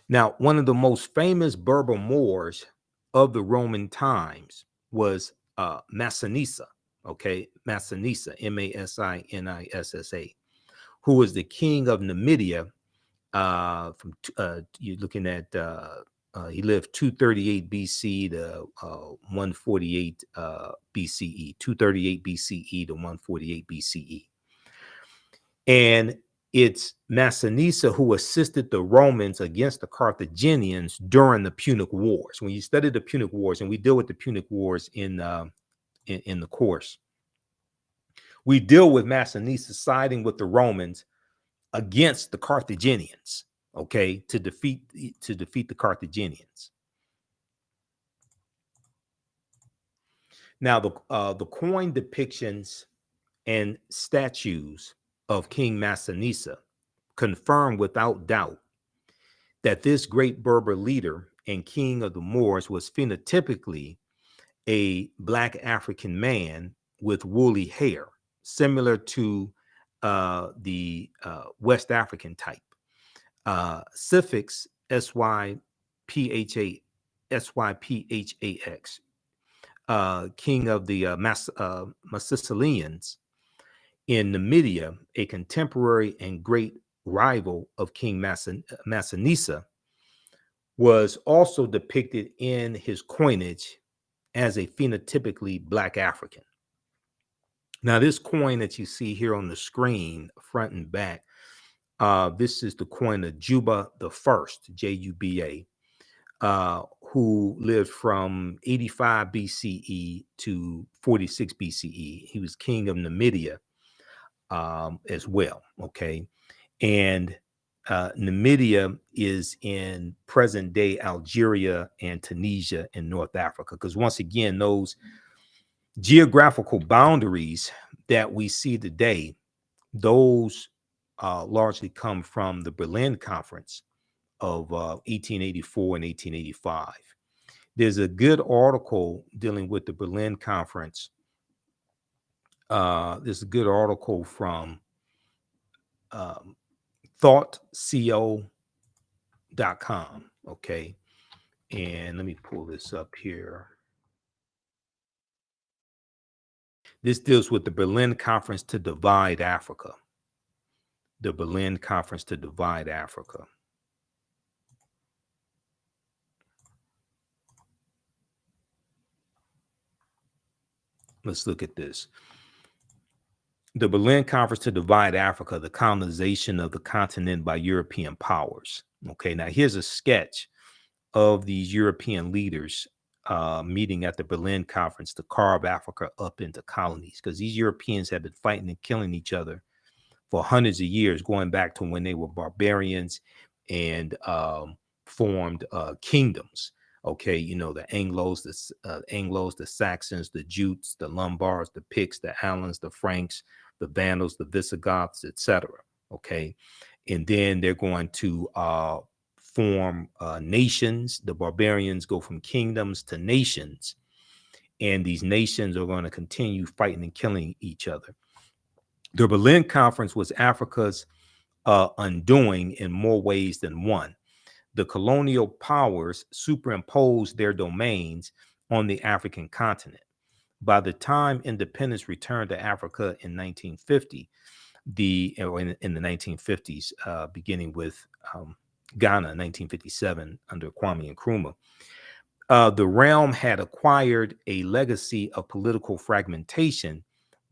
Now, one of the most famous Berber Moors of the Roman times was Massinissa. Okay, Massinissa, Massinissa, who was the king of Numidia. You're looking at, he lived 238 BC to 148 BCE, 238 BCE to 148 BCE. And it's Massinissa who assisted the Romans against the Carthaginians during the Punic Wars. When you study the Punic Wars, and we deal with the Punic Wars in the course, we deal with Massinissa siding with the Romans against the Carthaginians, okay, to defeat the Carthaginians. Now, the coin depictions and statues of King Massinissa confirm without doubt that this great Berber leader and king of the Moors was phenotypically a Black African man with woolly hair, similar to the West African type. Suffix SYPHAX, king of the Massilians in Numidia, a contemporary and great rival of King Massinissa, was also depicted in his coinage as a phenotypically Black African. Now, this coin that you see here on the screen, front and back, this is the coin of Juba the First, Juba, who lived from 85 BCE to 46 BCE. He was king of Numidia as well. Okay. And Numidia is in present day Algeria and Tunisia in North Africa. Because once again, those geographical boundaries that we see today, those largely come from the Berlin Conference of 1884 and 1885. There's a good article dealing with the Berlin Conference. There's a good article from TheAHNShow.com. Okay. And let me pull this up here. This deals with the Berlin Conference to divide Africa. The Berlin Conference to divide Africa. Let's look at this. The Berlin Conference to divide Africa, the colonization of the continent by European powers. Okay, now here's a sketch of these European leaders meeting at the Berlin Conference to carve Africa up into colonies, because these Europeans have been fighting and killing each other for hundreds of years, going back to when they were barbarians and formed kingdoms. Okay, you know, the Anglos, the Saxons, the Jutes, the Lombards, the Picts, the Alans, the Franks, the Vandals, the Visigoths, etc. Okay, and then they're going to form nations. The barbarians go from kingdoms to nations, and these nations are going to continue fighting and killing each other. The Berlin Conference was Africa's undoing in more ways than one. The colonial powers superimposed their domains on the African continent. By the time independence returned to Africa in 1950, in the 1950s, beginning with Ghana in 1957 under Kwame Nkrumah, the realm had acquired a legacy of political fragmentation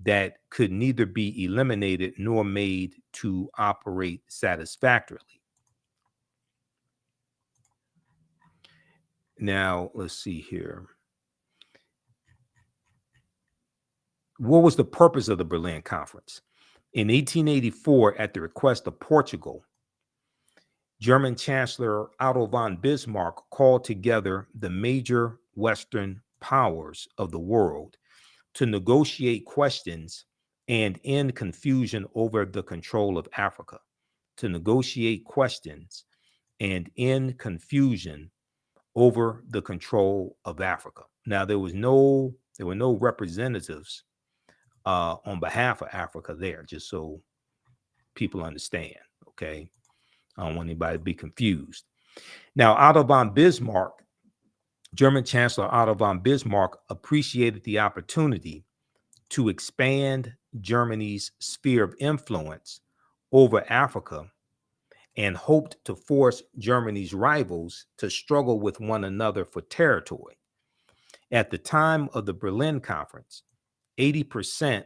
that could neither be eliminated nor made to operate satisfactorily. Now, let's see here. What was the purpose of the Berlin Conference? In 1884, at the request of Portugal, German Chancellor Otto von Bismarck called together the major Western powers of the world to negotiate questions and end confusion over the control of Africa. To negotiate questions and end confusion over the control of Africa. Now, there were no representatives on behalf of Africa there, just so people understand. Okay, I don't want anybody to be confused. Now, Otto von Bismarck, German Chancellor Otto von Bismarck, appreciated the opportunity to expand Germany's sphere of influence over Africa and hoped to force Germany's rivals to struggle with one another for territory. At the time of the Berlin Conference, 80%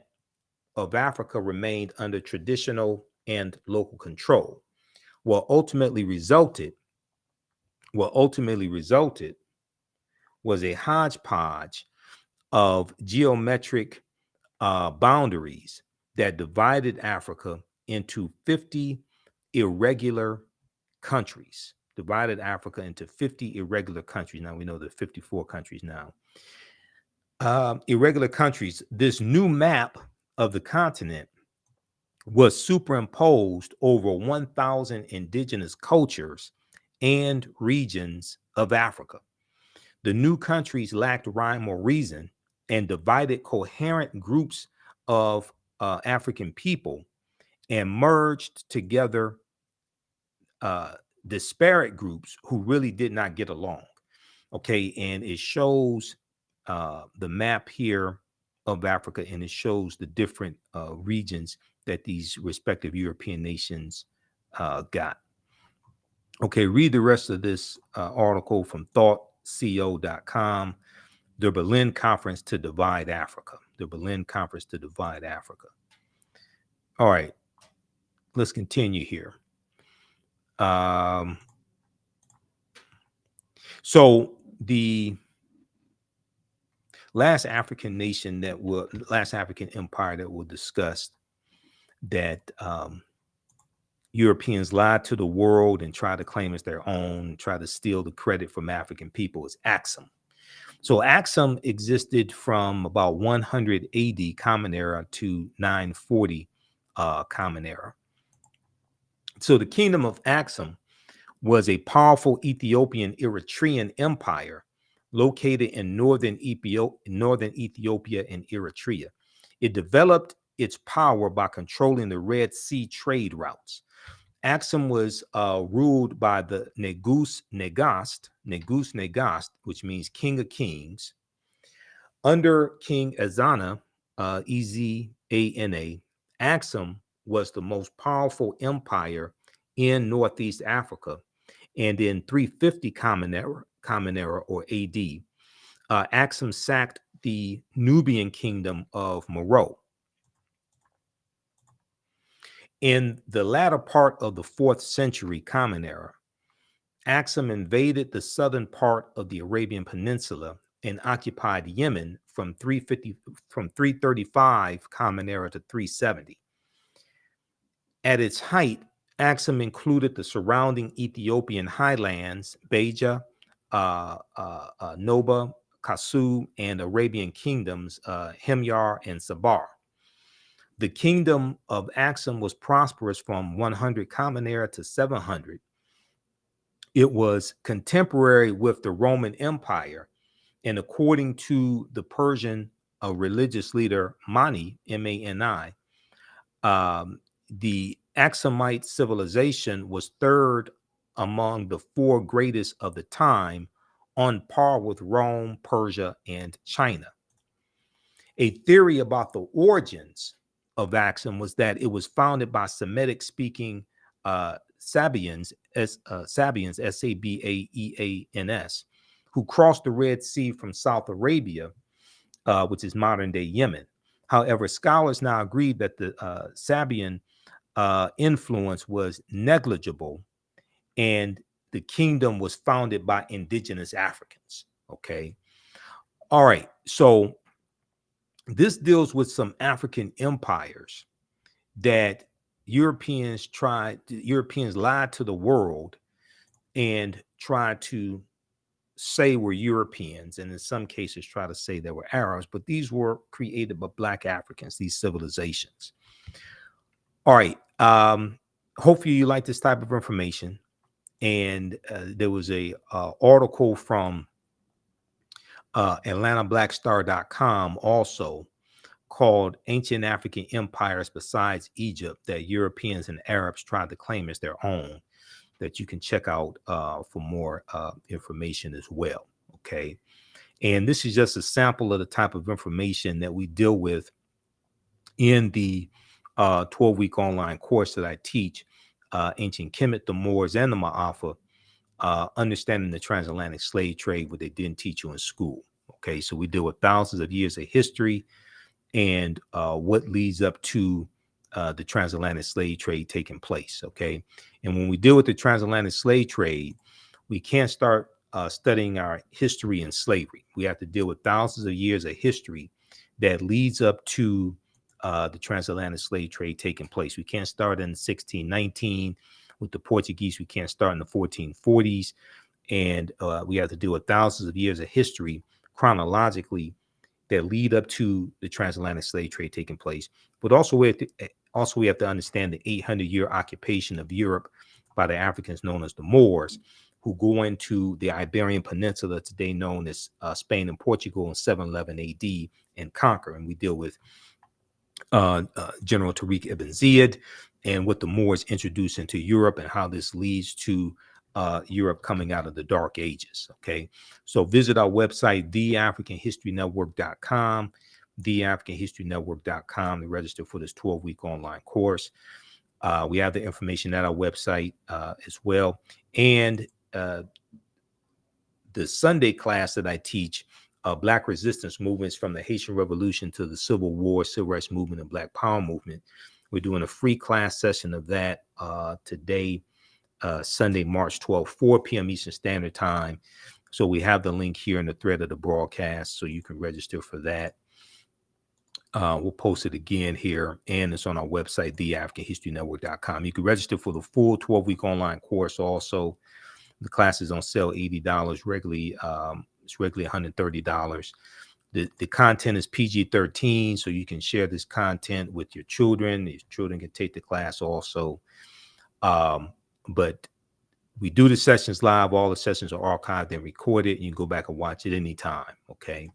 of Africa remained under traditional and local control. What ultimately resulted was a hodgepodge of geometric boundaries that divided Africa into 50 irregular countries. Now, we know there are 54 countries now. Irregular countries. This new map of the continent was superimposed over 1,000 indigenous cultures and regions of Africa. The new countries lacked rhyme or reason and divided coherent groups of African people and merged together disparate groups who really did not get along. Okay, and it shows the map here of Africa, and it shows the different regions that these respective European nations got. Okay, read the rest of this article from TheAHNShow.com, the Berlin Conference to divide Africa. the Berlin Conference to divide Africa. All right, let's continue here. So the last African empire that we'll discuss that Europeans lied to the world and tried to claim as their own, try to steal the credit from African people is Axum. So Axum existed from about 100 AD Common Era to 940 Common Era. So the kingdom of Axum was a powerful Ethiopian Eritrean empire located in northern Ethiopia and Eritrea. It developed its power by controlling the Red Sea trade routes. Axum was ruled by the Negus Negast, which means King of Kings. Under King Ezana, Ezana, Axum was the most powerful empire in Northeast Africa. And in 350 Common Era or AD, Axum sacked the Nubian kingdom of Meroe. In the latter part of the 4th century Common Era, Axum invaded the southern part of the Arabian Peninsula and occupied Yemen from 335 Common Era to 370. At its height, Axum included the surrounding Ethiopian highlands, Beja, Noba, Kasu, and Arabian kingdoms, Himyar and Sabar. The kingdom of Axum was prosperous from 100 Common Era to 700. It was contemporary with the Roman Empire, and according to the Persian religious leader Mani, M-A-N-I, the Axumite civilization was third among the 4 greatest of the time, on par with Rome, Persia, and China. A theory about the origins of Axum was that it was founded by Semitic-speaking Sabians, S-A-B-A-E-A-N-S, who crossed the Red Sea from South Arabia, which is modern-day Yemen. However, scholars now agree that the Sabian influence was negligible, and the kingdom was founded by indigenous Africans. Okay. All right. So this deals with some African empires that Europeans lied to the world and tried to say were Europeans, and in some cases try to say they were Arabs, but these were created by Black Africans, these civilizations. All right. Hopefully you like this type of information. And there was a article from AtlantaBlackStar.com also called Ancient African Empires Besides Egypt that Europeans and Arabs tried to claim as their own, that you can check out for more information as well. Okay. And this is just a sample of the type of information that we deal with in the 12-week online course that I teach, Ancient Kemet, the Moors, and the Ma'afa, understanding the transatlantic slave trade, what they didn't teach you in school. Okay, so we deal with thousands of years of history and what leads up to the transatlantic slave trade taking place. Okay, and when we deal with the transatlantic slave trade, we can't start studying our history in slavery. We have to deal with thousands of years of history that leads up to the transatlantic slave trade taking place. We can't start in 1619 with the Portuguese. We can't start in the 1440s. And we have to deal with thousands of years of history chronologically that lead up to the transatlantic slave trade taking place. But also we have to understand the 800-year occupation of Europe by the Africans known as the Moors, who go into the Iberian Peninsula, today known as Spain and Portugal, in 711 AD and conquer. And we deal with General Tariq ibn Ziyad and what the Moors introduced into Europe and how this leads to Europe coming out of the Dark Ages. Okay, so visit our website, TheAfricanHistoryNetwork.com, TheAfricanHistoryNetwork.com to register for this 12-week online course. We have the information at our website as well. And the Sunday class that I teach Black resistance movements from the Haitian Revolution to the Civil War, Civil Rights Movement, and Black Power Movement. We're doing a free class session of that today, Sunday, March 12th, 4 p.m. Eastern Standard Time. So we have the link here in the thread of the broadcast, so you can register for that. We'll post it again here, and it's on our website, TheAHNShow.com. You can register for the full 12-week online course also. The class is on sale, $80. Regularly, it's regularly $130. The content is PG-13, so you can share this content with your children. Your children can take the class also. But we do the sessions live. All the sessions are archived and recorded. You can go back and watch it anytime, okay?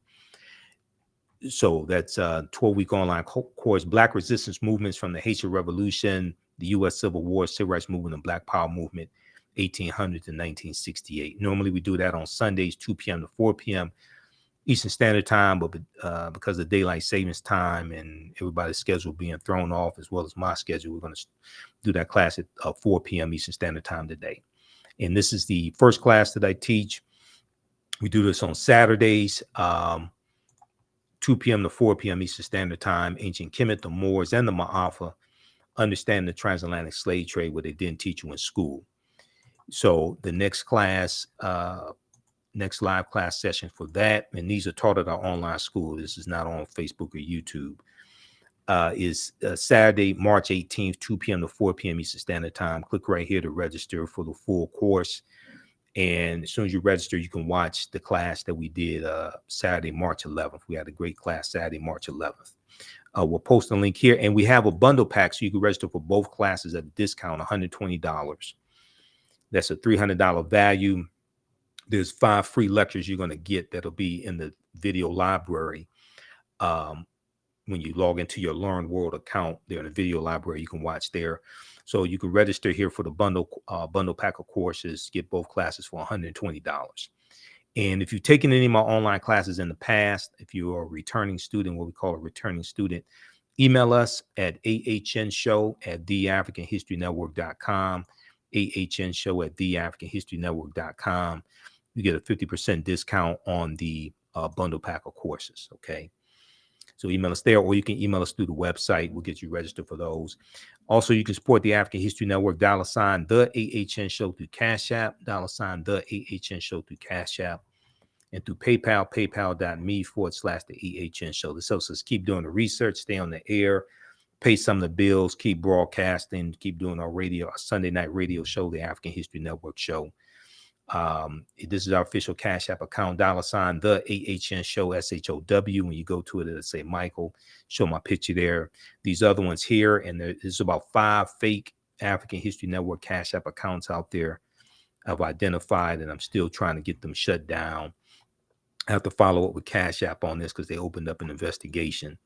So that's a 12-week online course, Black Resistance Movements from the Haitian Revolution, the U.S. Civil War, Civil Rights Movement, and Black Power Movement, 1800 to 1968. Normally, we do that on Sundays, 2 p.m. to 4 p.m. Eastern Standard Time, but because of daylight savings time and everybody's schedule being thrown off, as well as my schedule, we're going to do that class at 4 p.m. Eastern Standard Time today. And this is the first class that I teach. We do this on Saturdays, 2 p.m. to 4 p.m. Eastern Standard Time. Ancient Kemet, the Moors, and the Ma'afa, understanding the transatlantic slave trade, what they didn't teach you in school. So the next class, next live class session for that, and these are taught at our online school. This is not on Facebook or YouTube. Is Saturday, March 18th, 2 p.m. to 4 p.m. Eastern Standard Time. Click right here to register for the full course. And as soon as you register, you can watch the class that we did Saturday, March 11th. We had a great class Saturday, March 11th. We'll post a link here. And we have a bundle pack, so you can register for both classes at a discount, $120. That's a $300 value. There's 5 free lectures you're going to get that'll be in the video library. When you log into your Learn World account, they're in the video library you can watch there. So you can register here for the bundle pack of courses, get both classes for $120. And if you've taken any of my online classes in the past, if you are a returning student, what we call a returning student, email us at ahnshow@theafricanhistorynetwork.com, ahnshow@theafricanhistorynetwork.com. You get a 50% discount on the bundle pack of courses, okay? So email us there, or you can email us through the website. We'll get you registered for those. Also, you can support the African History Network, $ the AHN Show through Cash App, $ the AHN Show through Cash App, and through PayPal, paypal.me/the AHN Show. This helps us keep doing the research, stay on the air, pay some of the bills, keep broadcasting, keep doing our radio, our Sunday night radio show, the African History Network Show. This is our official Cash App account, $ the AHN Show, SHOW. When you go to it, it'll say Michael, show my picture there. These other ones here, and there's about 5 fake African History Network Cash App accounts out there I've identified, and I'm still trying to get them shut down. I have to follow up with Cash App on this because they opened up an investigation.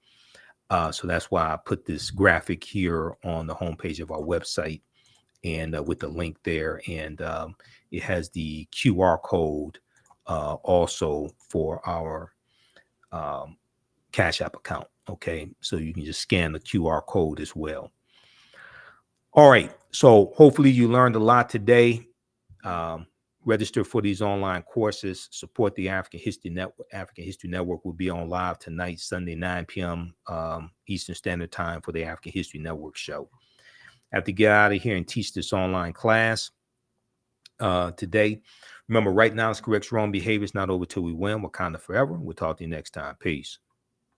So that's why I put this graphic here on the homepage of our website, and with the link there, and it has the QR code also for our Cash App account. Okay, so you can just scan the QR code as well. All right, so hopefully you learned a lot today. Register for these online courses. Support the African History Network. African History Network will be on live tonight, Sunday, 9 p.m. Eastern Standard Time for the African History Network show. I have to get out of here and teach this online class today. Remember, right now, it's correct wrong behavior. It's not over till we win. Wakanda forever. We'll talk to you next time. Peace.